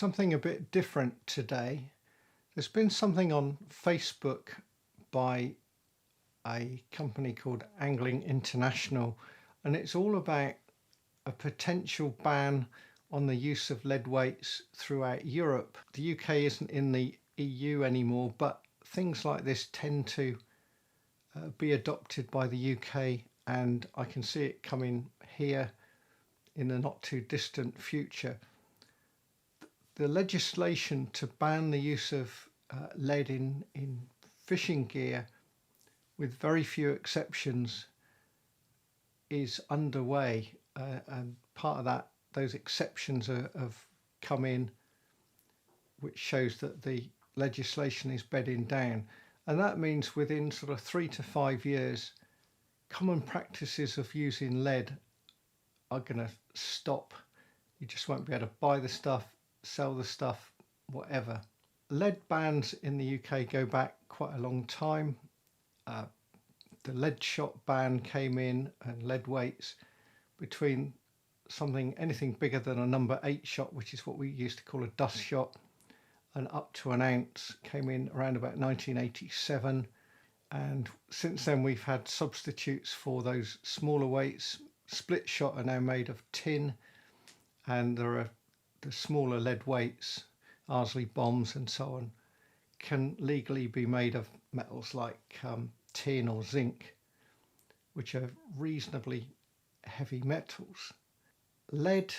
Something a bit different today. There's been something on Facebook by a company called Angling International, and it's all about a potential ban on the use of lead weights throughout Europe. The UK isn't in the EU anymore, but things like this tend to be adopted by the UK, and I can see it coming here in the not too distant future. The legislation to ban the use of lead in fishing gear, with very few exceptions, is underway, and part of that, those exceptions have come in, which shows that the legislation is bedding down. And that means within sort of 3 to 5 years, common practices of using lead are going to stop. You just won't be able to buy the stuff, sell the stuff, whatever. Lead bans in the UK go back quite a long time. The lead shot ban came in, and lead weights between anything bigger than a number 8 shot, which is what we used to call a dust shot, and up to an ounce came in around about 1987. And since then we've had substitutes for those smaller weights. Split shot are now made of tin, and there are the smaller lead weights, Ardsley bombs and so on, can legally be made of metals like tin or zinc, which are reasonably heavy metals. Lead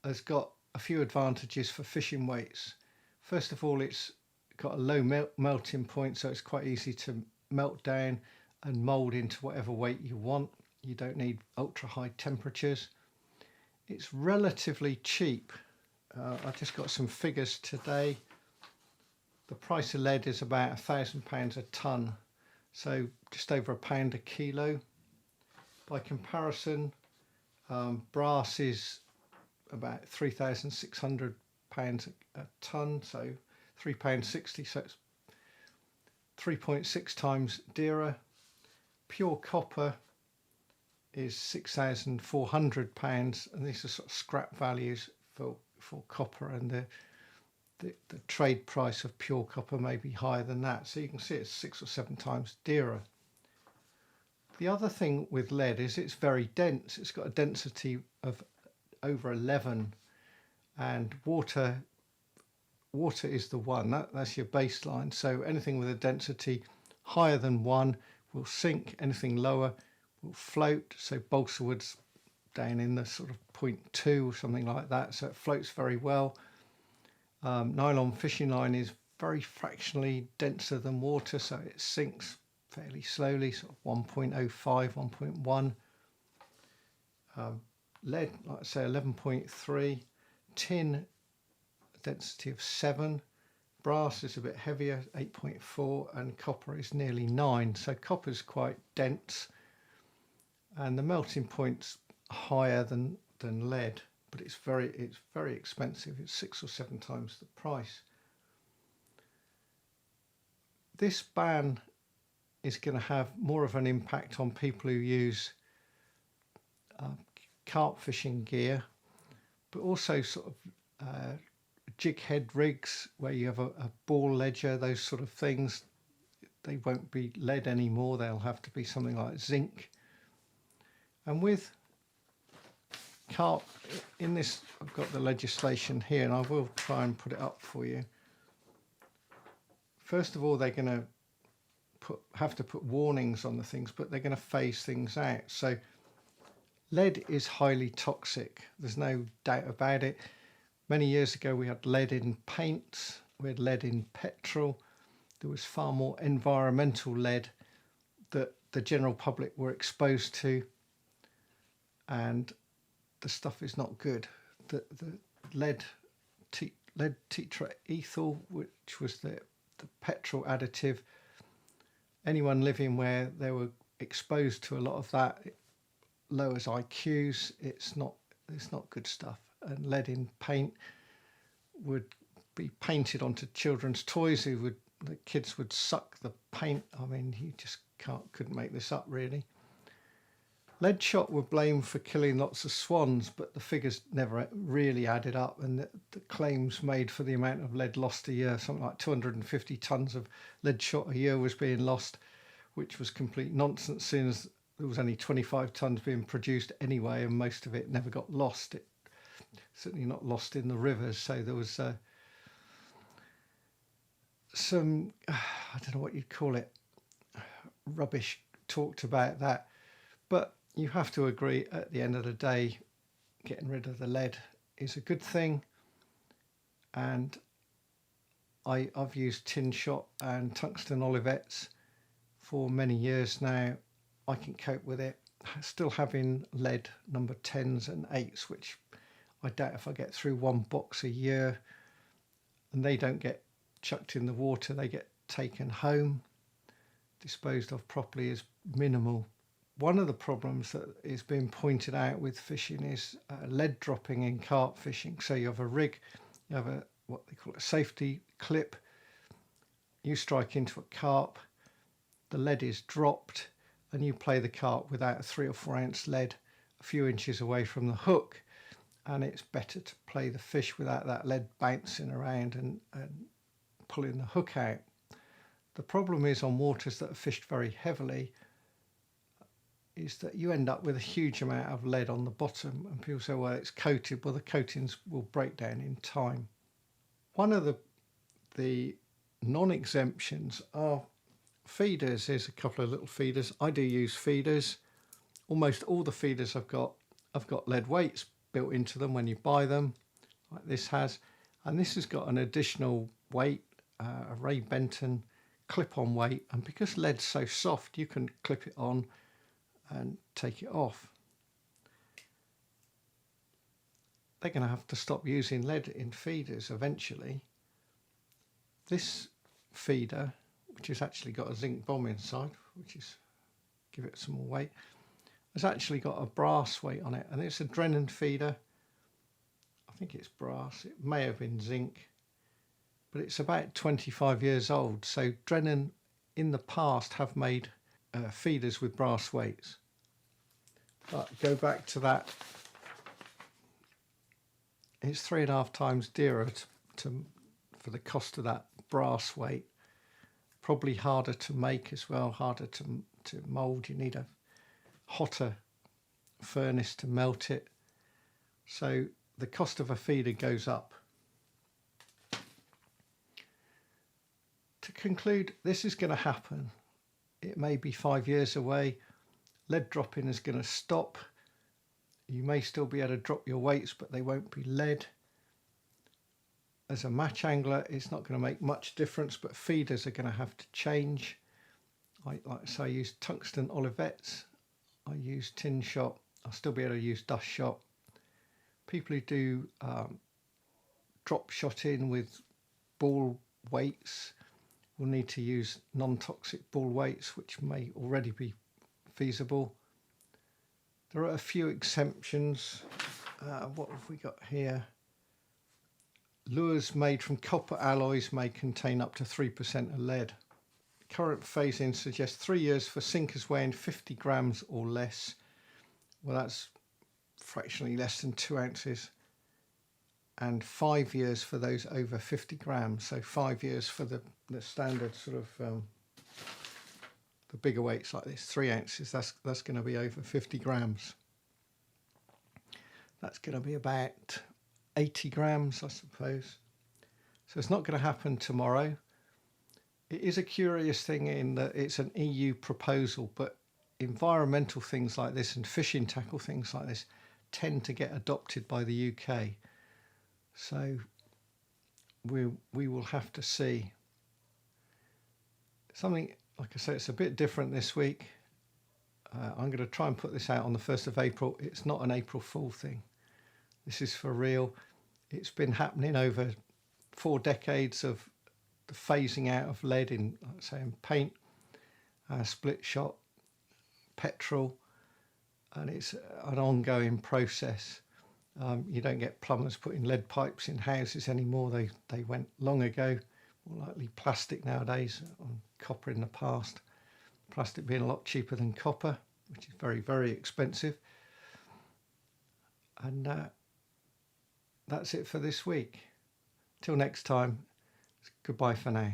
has got a few advantages for fishing weights. First of all, it's got a low melting point, so it's quite easy to melt down and mould into whatever weight you want. You don't need ultra high temperatures. It's relatively cheap. I just got some figures today. The price of lead is about £1,000 a tonne, so just over £1 a kilo. By comparison, brass is about £3,600 a tonne, so £3.60, so it's 3.6 times dearer. Pure copper is £6,400, and these are sort of scrap values for copper, and the trade price of pure copper may be higher than that, so you can see it's 6 or 7 times dearer. The other thing with lead is it's very dense. It's got a density of over 11, and water is the one, that's your baseline. So anything with a density higher than 1 will sink, anything lower will float. So balsa wood's down in the sort of 0.2 or something like that, so it floats very well. Nylon fishing line is very fractionally denser than water, so it sinks fairly slowly, sort of 1.05, 1.1. Lead, like I say, 11.3. Tin, density of 7. Brass is a bit heavier, 8.4, and copper is nearly 9. So copper's quite dense, and the melting point's higher than lead, but it's very expensive. It's 6 or 7 times the price. This ban is going to have more of an impact on people who use carp fishing gear, but also sort of jig head rigs where you have a ball ledger, those sort of things. They won't be lead anymore, they'll have to be something like zinc. And with carp, in this, I've got the legislation here, and I will try and put it up for you. First of all, they're going to have to put warnings on the things, but they're going to phase things out. So lead is highly toxic, there's no doubt about it. Many years ago we had lead in paints, we had lead in petrol. There was far more environmental lead that the general public were exposed to, and the stuff is not good. The lead tetraethyl, which was the petrol additive, anyone living where they were exposed to a lot of that, it lowers IQs. It's not good stuff. And lead in paint would be painted onto children's toys. The kids would suck the paint. I mean, you just couldn't make this up, really. Lead shot were blamed for killing lots of swans, but the figures never really added up, and the claims made for the amount of lead lost a year, something like 250 tonnes of lead shot a year was being lost, which was complete nonsense since there was only 25 tonnes being produced anyway, and most of it never got lost. It certainly not lost in the rivers, so there was some, I don't know what you'd call it, rubbish talked about that. But you have to agree, at the end of the day, getting rid of the lead is a good thing. And I've used tin shot and tungsten olivettes for many years now. I can cope with it. Still having lead number 10s and 8s, which I doubt if I get through one box a year. And they don't get chucked in the water, they get taken home. Disposed of properly is minimal. One of the problems that is being pointed out with fishing is lead dropping in carp fishing. So you have a rig, you have what they call a safety clip, you strike into a carp, the lead is dropped, and you play the carp without a 3 or 4 ounce lead a few inches away from the hook, and it's better to play the fish without that lead bouncing around and pulling the hook out. The problem is on waters that are fished very heavily is that you end up with a huge amount of lead on the bottom, and people say, well, it's coated. Well, the coatings will break down in time. One of the non-exemptions are feeders. There's a couple of little feeders. I do use feeders. Almost all the feeders I've got lead weights built into them when you buy them, like this has. And this has got an additional weight, a Ray Benton clip-on weight. And because lead's so soft, you can clip it on and take it off. They're going to have to stop using lead in feeders eventually. This feeder, which has actually got a zinc bomb inside, which is give it some more weight, has actually got a brass weight on it, and it's a Drennan feeder. I think it's brass. It may have been zinc, but it's about 25 years old. So Drennan in the past have made feeders with brass weights. But go back to that, it's 3.5 times dearer for the cost of that brass weight. Probably harder to make as well, harder to mould. You need a hotter furnace to melt it. So the cost of a feeder goes up. To conclude, this is going to happen. It may be 5 years away. Lead dropping is going to stop. You may still be able to drop your weights, but they won't be lead. As a match angler, it's not going to make much difference, but feeders are going to have to change. Like I say, I use tungsten olivettes. I use tin shot. I'll still be able to use dust shot. People who do drop shotting with ball weights will need to use non-toxic ball weights, which may already be feasible. There are a few exemptions. What have we got here? Lures made from copper alloys may contain up to 3% of lead. Current phasing suggests 3 years for sinkers weighing 50 grams or less. Well, that's fractionally less than 2 ounces. And 5 years for those over 50 grams. So 5 years for the standard sort of the bigger weights like this, 3 ounces. That's going to be over 50 grams. That's going to be about 80 grams, I suppose. So it's not going to happen tomorrow. It is a curious thing in that it's an EU proposal, but environmental things like this and fishing tackle things like this tend to get adopted by the UK. So we will have to see. Something, like I say, it's a bit different this week. I'm going to try and put this out on the 1st of April. It's not an April Fool thing. This is for real. It's been happening over 4 decades of the phasing out of lead in, like say, in paint, split shot, petrol, and it's an ongoing process. You don't get plumbers putting lead pipes in houses anymore. They went long ago. More likely plastic nowadays, on copper in the past. Plastic being a lot cheaper than copper. which is very, very expensive. And that's it for this week. Till next time, goodbye for now.